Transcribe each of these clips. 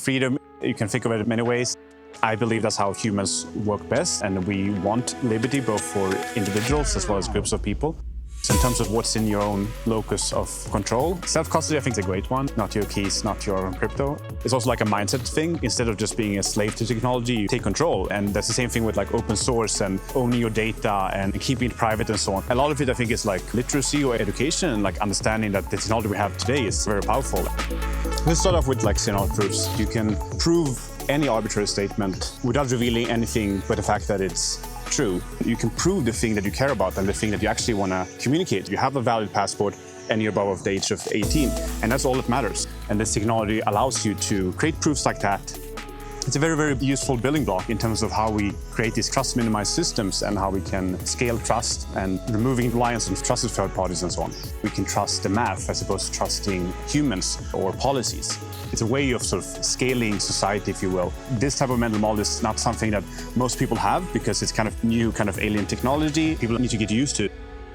freedom. You can think of it in many ways. I believe that's how humans work best, and we want liberty both for individuals as well as groups of people. So in terms of what's in your own locus of control, self-custody I think is a great one. Not your keys, not your crypto. It's also like a mindset thing. Instead of just being a slave to technology, you take control. And that's the same thing with like open source and owning your data and keeping it private and so on. A lot of it I think is like literacy or education and like understanding that the technology we have today is very powerful. Let's start off with like scenario proofs. You can prove any arbitrary statement without revealing anything but the fact that it's true. You can prove the thing that you care about and the thing that you actually want to communicate. You have a valid passport and you're above the age of 18, and that's all that matters. And this technology allows you to create proofs like that. It's a very, very useful building block in terms of how we create these trust minimized systems and how we can scale trust and removing reliance on trusted third parties and so on. We can trust the math as opposed to trusting humans or policies. It's a way of sort of scaling society, if you will. This type of mental model is not something that most people have because it's kind of new, kind of alien technology. People need to get used to.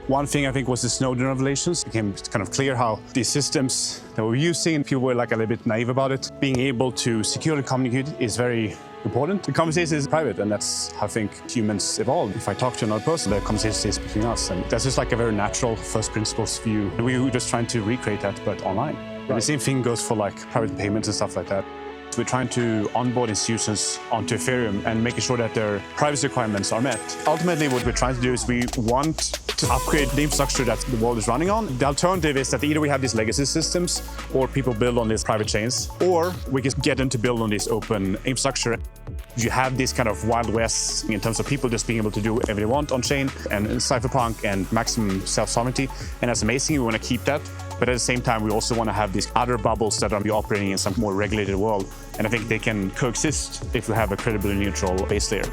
One thing I think was the Snowden revelations. It became kind of clear how these systems that we're using, people were like a little bit naive about it. Being able to securely communicate is very important. The conversation is private, and that's how I think humans evolved. If I talk to another person, the conversation stays between us. And that's just like a very natural first principles view. We were just trying to recreate that, but online. And the same thing goes for like private payments and stuff like that. So we're trying to onboard institutions onto Ethereum and making sure that their privacy requirements are met. Ultimately, what we're trying to do is we want to upgrade the infrastructure that the world is running on. The alternative is that either we have these legacy systems or people build on these private chains, or we can get them to build on this open infrastructure. You have this kind of Wild West in terms of people just being able to do whatever they want on chain and cypherpunk and maximum self-sovereignty. And that's amazing. We want to keep that. But at the same time, we also want to have these other bubbles that are operating in some more regulated world. And I think they can coexist if we have a credibly neutral base layer.